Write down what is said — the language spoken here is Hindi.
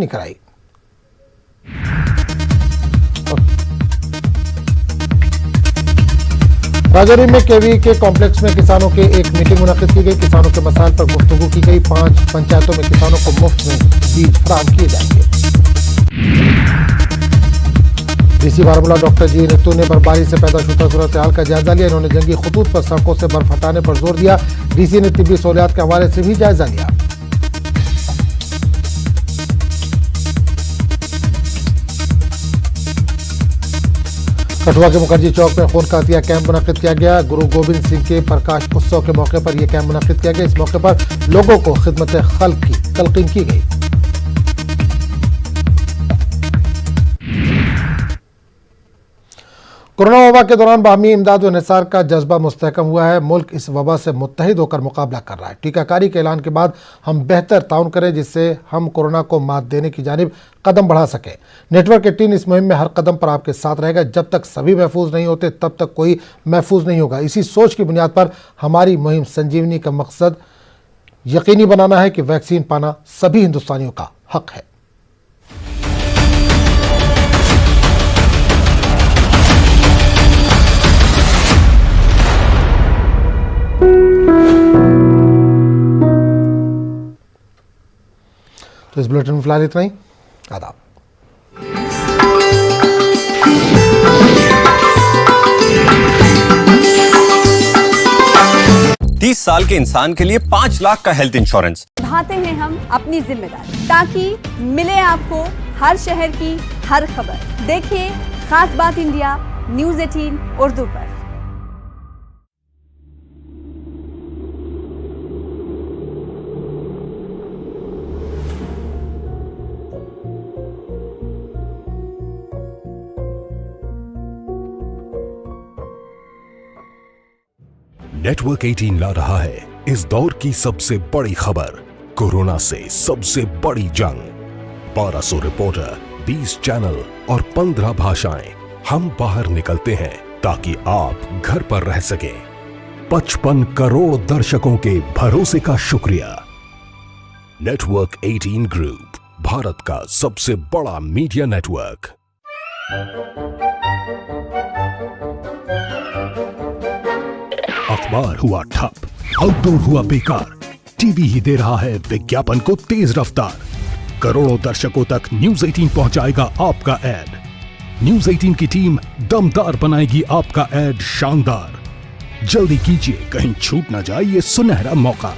कराई। राजौरी में केवी के कॉम्प्लेक्स में किसानों की एक मीटिंग मुनक्किद की गई। किसानों के मसाइल पर गुफ्तगू की गई। 5 पंचायतों में किसानों को मुफ्त में बीज फराहम किए जाएंगे। डीसी बारामूला डॉक्टर जी रितु ने बर्फबारी से पैदा शुदा सूरत हाल का जायजा लिया। इन्होंने जंगी खतूत पर सड़कों से बर्फ हटाने पर जोर दिया। डीसी ने तिब्बी सहूलियात के हवाले से भी जायजा लिया। कठुआ के मुखर्जी चौक में खून का अतिया कैंप मुनक्किद किया गया। गुरु गोविंद सिंह के प्रकाश उत्सव के मौके पर यह कैंप मुनक्किद किया गया। इस मौके पर लोगों को खिदमत खल्क की तलकीन की गई। कोरोना वबा के दौरान बाहमी इमदाद व निसार का जज्बा मुस्तहकम हुआ है। मुल्क इस वबा से मुत्तहिद होकर मुकाबला कर रहा है। टीकाकारी के ऐलान के बाद हम बेहतर ताउन करें जिससे हम कोरोना को मात देने की जानिब कदम बढ़ा सकें। नेटवर्क 18 इस मुहिम में हर कदम पर आपके साथ रहेगा। जब तक सभी महफूज नहीं होते तब तक कोई महफूज नहीं होगा। इसी सोच की बुनियाद पर हमारी मुहिम संजीवनी का मकसद यकीनी बनाना है कि वैक्सीन पाना सभी हिंदुस्तानियों का हक है। तो इस बुलेटिन में फिलहाल इतना ही। आदाब। 30 साल के इंसान के लिए 5 लाख का हेल्थ इंश्योरेंस। निभाते हैं हम अपनी जिम्मेदारी ताकि मिले आपको हर शहर की हर खबर। देखिए खास बात इंडिया न्यूज़ 18 उर्दू पर। नेटवर्क 18 ला रहा है इस दौर की सबसे बड़ी खबर, कोरोना से सबसे बड़ी जंग। 1200 रिपोर्टर, 20 चैनल और 15 भाषाएं। हम बाहर निकलते हैं ताकि आप घर पर रह सकें। 55 करोड़ दर्शकों के भरोसे का शुक्रिया। नेटवर्क 18 ग्रुप, भारत का सबसे बड़ा मीडिया नेटवर्क। अखबार हुआ ठप, आउटडोर हुआ बेकार, टीवी ही दे रहा है विज्ञापन को तेज रफ्तार। करोड़ों दर्शकों तक न्यूज़ 18 पहुंचाएगा आपका ऐड। न्यूज़ 18 की टीम दमदार बनाएगी आपका ऐड शानदार। जल्दी कीजिए, कहीं छूट ना जाए ये सुनहरा मौका।